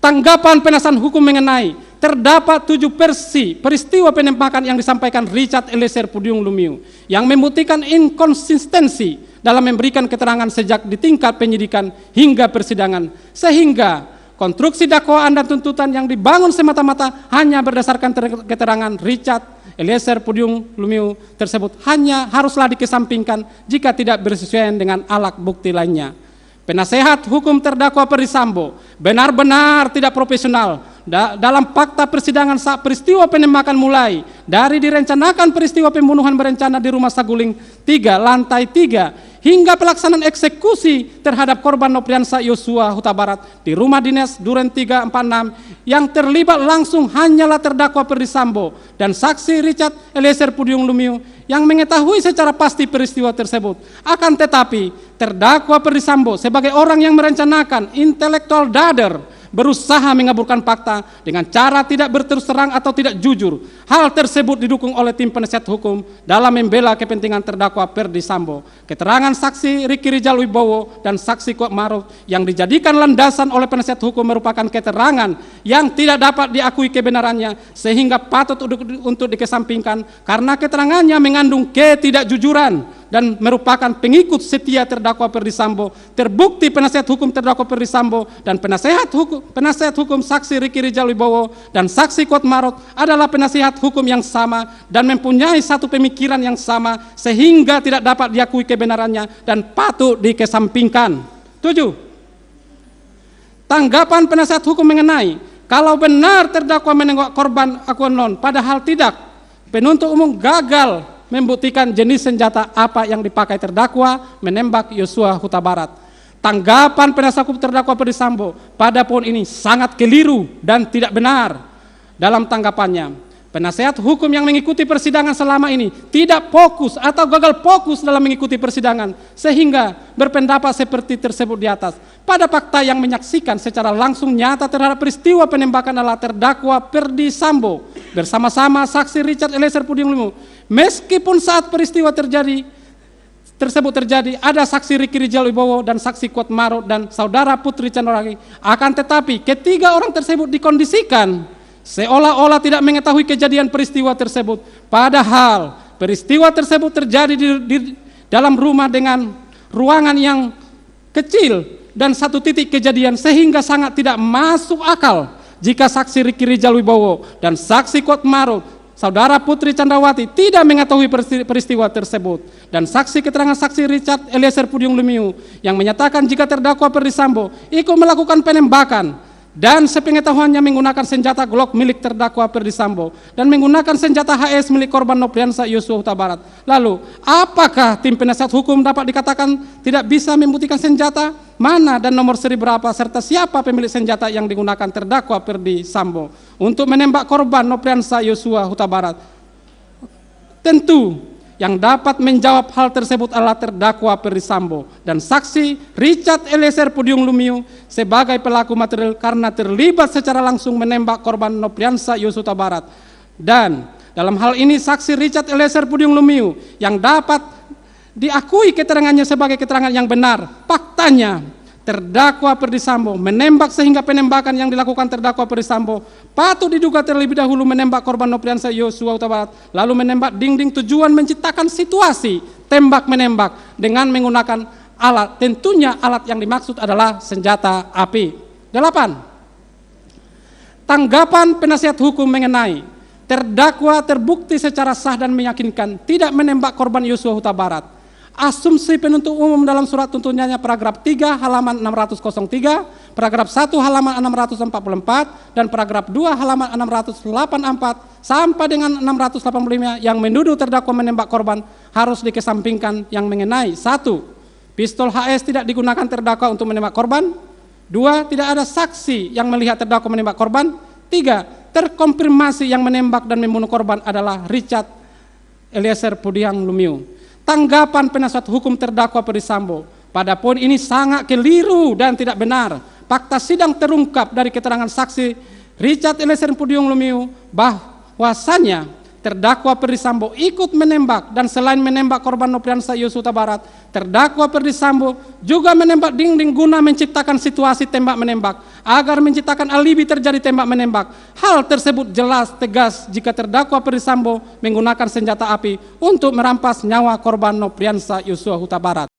Tanggapan penasihat hukum mengenai terdapat 7 versi peristiwa penembakan yang disampaikan Richard Eliezer Pudium Lumiu yang membuktikan inkonsistensi dalam memberikan keterangan sejak di tingkat penyidikan hingga persidangan, sehingga konstruksi dakwaan dan tuntutan yang dibangun semata-mata hanya berdasarkan keterangan Richard Eliezer Pudium Lumiu tersebut hanya haruslah dikesampingkan jika tidak bersesuaian dengan alat bukti lainnya. Penasehat hukum terdakwa Ferdy Sambo benar-benar tidak profesional dalam fakta persidangan saat peristiwa penembakan mulai dari direncanakan peristiwa pembunuhan berencana di Rumah Saguling 3 lantai 3 hingga pelaksanaan eksekusi terhadap korban Nopriansa Yosua Huta Barat di rumah dinas Duren 346 yang terlibat langsung hanyalah terdakwa Ferdy Sambo dan saksi Richard Eliezer Pudium Lumiu yang mengetahui secara pasti peristiwa tersebut. Akan tetapi terdakwa Ferdy Sambo sebagai orang yang merencanakan intellectual dader berusaha mengaburkan fakta dengan cara tidak berterus terang atau tidak jujur. Hal tersebut didukung oleh tim penasihat hukum dalam membela kepentingan terdakwa Ferdy Sambo. Keterangan saksi Ricky Rijal Wibowo dan saksi Kuat Maruf yang dijadikan landasan oleh penasihat hukum merupakan keterangan yang tidak dapat diakui kebenarannya sehingga patut untuk dikesampingkan karena keterangannya mengandung ketidakjujuran dan merupakan pengikut setia terdakwa Ferdy Sambo. Terbukti penasihat hukum terdakwa Ferdy Sambo dan penasihat hukum saksi Ricky Rijal Wibowo dan saksi Kuat Maruf adalah penasihat hukum yang sama dan mempunyai satu pemikiran yang sama sehingga tidak dapat diakui kebenarannya dan patut dikesampingkan. 7. Tanggapan penasihat hukum mengenai kalau benar terdakwa menengok korban akuanon padahal tidak, penuntut umum gagal membuktikan jenis senjata apa yang dipakai terdakwa menembak Yosua Huta Barat. Tanggapan penasihat hukum terdakwa Ferdy Sambo pada poin ini sangat keliru dan tidak benar. Dalam tanggapannya, penasihat hukum yang mengikuti persidangan selama ini tidak fokus atau gagal fokus dalam mengikuti persidangan sehingga berpendapat seperti tersebut di atas. Pada fakta yang menyaksikan secara langsung nyata terhadap peristiwa penembakan adalah terdakwa Ferdy Sambo bersama-sama saksi Richard Eliezer Pudium Lumiu. Meskipun saat peristiwa tersebut terjadi ada saksi Ricky Rijal Wibowo dan saksi Kuat Maruf dan saudara Putri Chandrawati, akan tetapi ketiga orang tersebut dikondisikan seolah-olah tidak mengetahui kejadian peristiwa tersebut, padahal peristiwa tersebut terjadi di dalam rumah dengan ruangan yang kecil dan satu titik kejadian sehingga sangat tidak masuk akal jika saksi Ricky Rijal Wibowo dan saksi Kuat Maruf saudara Putri Chandrawati tidak mengetahui peristiwa tersebut dan saksi keterangan saksi Richard Eliezer Pudium Lumiu yang menyatakan jika terdakwa Ferdy Sambo ikut melakukan penembakan dan sepengetahuannya menggunakan senjata Glock milik terdakwa Ferdy Sambo dan menggunakan senjata HS milik korban Nopriansa Yosua Huta Barat. Lalu, apakah tim penasihat hukum dapat dikatakan tidak bisa membuktikan senjata mana dan nomor seri berapa serta siapa pemilik senjata yang digunakan terdakwa Ferdy Sambo untuk menembak korban Nopriansa Yosua Huta Barat? Tentu yang dapat menjawab hal tersebut adalah terdakwa Ferdy Sambo dan saksi Richard Eliezer Pudium Lumiu sebagai pelaku material karena terlibat secara langsung menembak korban Nopriansa Yosua Huta Barat. Dan dalam hal ini saksi Richard Eliezer Pudium Lumiu yang dapat diakui keterangannya sebagai keterangan yang benar. Faktanya terdakwa Ferdy Sambo menembak sehingga penembakan yang dilakukan terdakwa Ferdy Sambo patut diduga terlebih dahulu menembak korban Nopriansa Yosua Huta Barat lalu menembak dinding tujuan menciptakan situasi tembak-menembak dengan menggunakan alat, tentunya alat yang dimaksud adalah senjata api. 8. Tanggapan penasihat hukum mengenai terdakwa terbukti secara sah dan meyakinkan tidak menembak korban Yosua Huta Barat. Asumsi penuntut umum dalam surat tuntutannya paragraf 3 halaman 603, paragraf 1 halaman 644, dan paragraf 2 halaman 684 sampai dengan 685 yang menuduh terdakwa menembak korban harus dikesampingkan yang mengenai 1. Pistol HS tidak digunakan terdakwa untuk menembak korban. 2. Tidak ada saksi yang melihat terdakwa menembak korban. 3. Terkonfirmasi yang menembak dan membunuh korban adalah Richard Eliezer Pudium Lumiu. Tanggapan penasihat hukum terdakwa Ferdy Sambo pada poin ini sangat keliru dan tidak benar. Fakta sidang terungkap dari keterangan saksi Richard Eliezer Pudium Lumiu bahwasannya terdakwa Perdisambo ikut menembak dan selain menembak korban Nopriansah Yosua Huta Barat, terdakwa Perdisambo juga menembak dinding guna menciptakan situasi tembak menembak agar menciptakan alibi terjadi tembak menembak. Hal tersebut jelas tegas jika terdakwa Perdisambo menggunakan senjata api untuk merampas nyawa korban Nopriansah Yosua Huta Barat.